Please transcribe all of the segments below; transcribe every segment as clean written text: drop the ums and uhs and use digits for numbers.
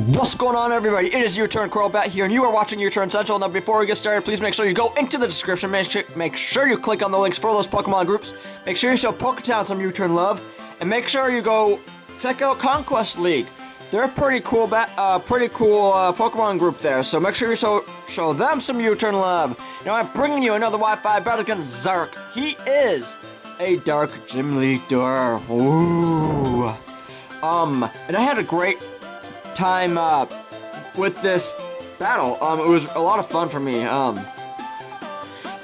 What's going on, everybody? It is U-Turn Crobat here, and you are watching U-Turn Central. Now, before we get started, please make sure you go into the description. Make sure you click on the links for those Pokemon groups. Make sure you show Poketown some U-Turn love, and make sure you go check out Conquest League. They're a pretty cool Pokemon group there, so make sure you show them some U-Turn love. Now, I'm bringing you another Wi-Fi battle against Zark. He is a Dark Gym Leader. Ooh. And I had a great time with this battle. It was a lot of fun for me.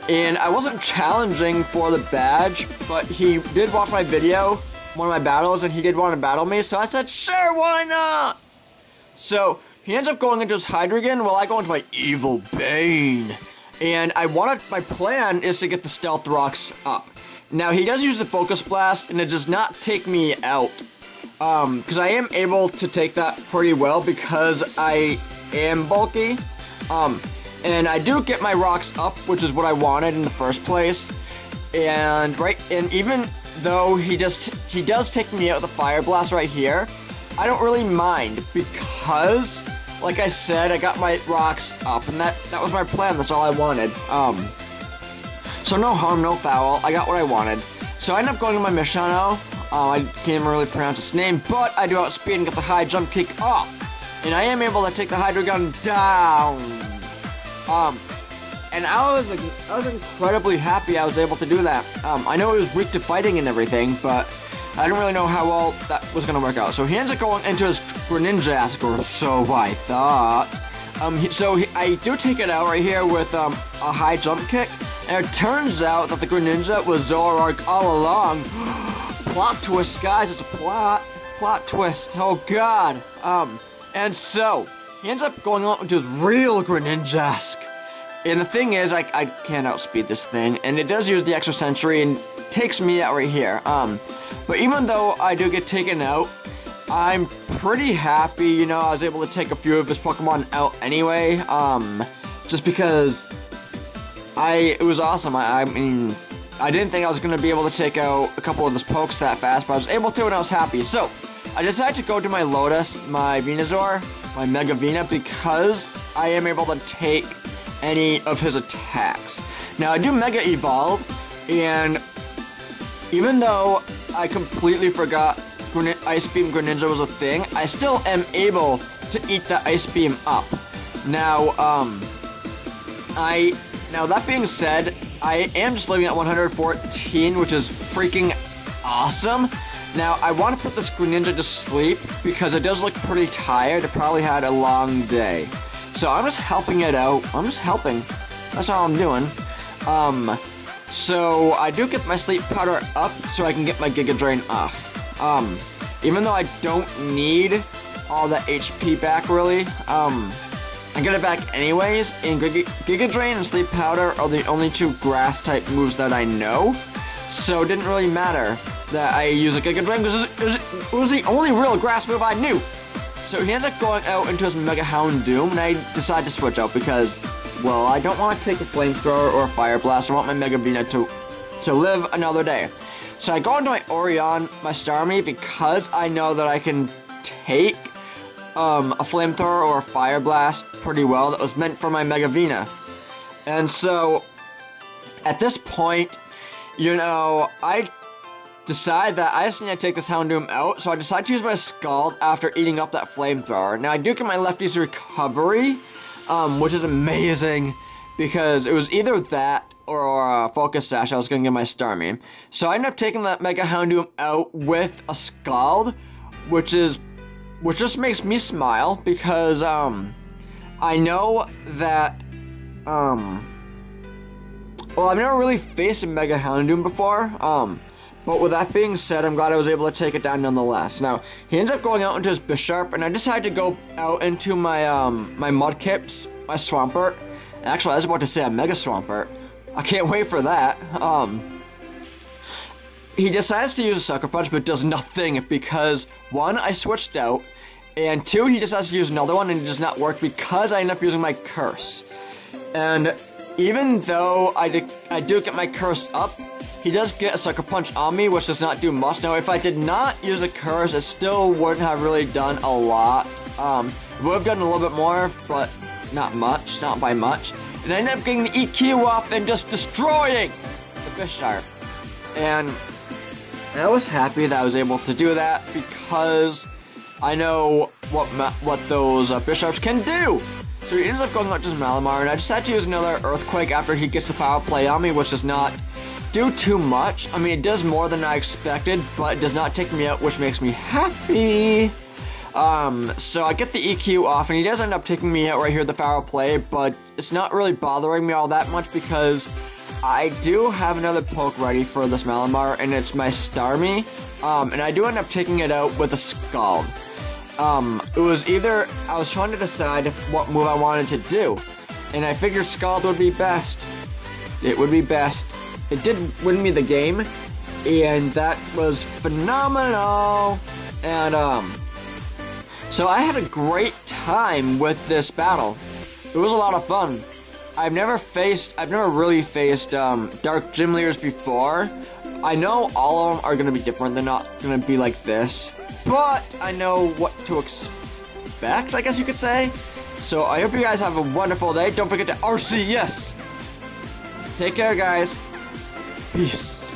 And I wasn't challenging for the badge, but he did watch my video, one of my battles, and he did want to battle me, so I said, sure, why not? So he ends up going into his Hydreigon while I go into my Evil Bane. And my plan is to get the Stealth Rocks up. Now, he does use the Focus Blast, and it does not take me out. Because I am able to take that pretty well because I am bulky. And I do get my rocks up, which is what I wanted in the first place. And even though he does take me out with the Fire Blast right here, I don't really mind because, like I said, I got my rocks up, and that was my plan. That's all I wanted. So no harm, no foul. I got what I wanted. So I end up going to my Mishano. I can't even really pronounce its name, but I do outspeed and get the high jump kick off. And I am able to take the Hydreigon down. And I was incredibly happy I was able to do that. I know it was weak to fighting and everything, but I didn't really know how well that was going to work out. So he ends up going into his Greninja, or so I thought. I do take it out right here with a high jump kick. And it turns out that the Greninja was Zoroark all along. Plot twist, guys, it's a plot twist, oh god. And so, he ends up going on into his real Greninja-esque. And the thing is, I can't outspeed this thing, and it does use the extra Sentry and takes me out right here. But even though I do get taken out, I'm pretty happy, you know, I was able to take a few of his Pokemon out anyway, just because it was awesome. I mean, I didn't think I was going to be able to take out a couple of his pokes that fast, but I was able to, and I was happy. So, I decided to go to my Lotus, my Venusaur, my Mega Vena, because I am able to take any of his attacks. Now, I do Mega Evolve, and even though I completely forgot Ice Beam Greninja was a thing, I still am able to eat the Ice Beam up. Now, Now, that being said, I am just living at 114, which is freaking awesome. Now, I want to put this Greninja to sleep because it does look pretty tired. It probably had a long day. So I'm just helping it out. I'm just helping. That's all I'm doing. So I do get my sleep powder up so I can get my Giga Drain off. Even though I don't need all that HP back, really, I get it back anyways, and Giga Drain and Sleep Powder are the only two grass-type moves that I know, so it didn't really matter that I use a Giga Drain, because it was the only real grass move I knew. So he ended up going out into his Mega Houndoom, and I decided to switch out because, well, I don't want to take a Flamethrower or a Fire Blast. I want my Mega Vena to live another day. So I go into my Orion, my Starmie, because I know that I can take a Flamethrower or a Fire Blast pretty well that was meant for my Mega Vena. And so, at this point, you know, I decide that I just need to take this Houndoom out, so I decide to use my Scald after eating up that Flamethrower. Now, I do get my Lefty's Recovery, which is amazing, because it was either that or a Focus Sash I was going to give my Starmie. So I ended up taking that Mega Houndoom out with a Scald, which just makes me smile, because, I know that, well, I've never really faced a Mega Houndoom before, but with that being said, I'm glad I was able to take it down nonetheless. Now, he ends up going out into his Bisharp, and I decided to go out into my, my Mudkips, my Swampert. Actually, I was about to say a Mega Swampert. I can't wait for that. He decides to use a Sucker Punch, but does nothing, because, one, I switched out, and two, he decides to use another one, and it does not work because I end up using my Curse. And even though I do get my Curse up, he does get a Sucker Punch on me, which does not do much. Now, if I did not use a Curse, it still wouldn't have really done a lot. Would have done a little bit more, but not much, not by much. And I ended up getting the EQ off and just destroying the Bisharp. And I was happy that I was able to do that because I know what those Bisharps can do. So he ends up going out to Malamar, and I decided to use another Earthquake after he gets the foul play on me, which does not do too much. I mean, it does more than I expected, but it does not take me out, which makes me happy. So I get the EQ off, and he does end up taking me out right here, the foul play, but it's not really bothering me all that much because I do have another poke ready for this Malamar, and it's my Starmie, and I do end up taking it out with a Scald. It was either, I was trying to decide what move I wanted to do, and I figured Scald would be best. It would be best. It did win me the game, and that was phenomenal, and, so I had a great time with this battle. It was a lot of fun. I've never really faced, Dark Gym Leaders before. I know all of them are gonna be different, they're not gonna be like this. But I know what to expect, I guess you could say. So I hope you guys have a wonderful day. Don't forget to RC, yes! Take care, guys. Peace.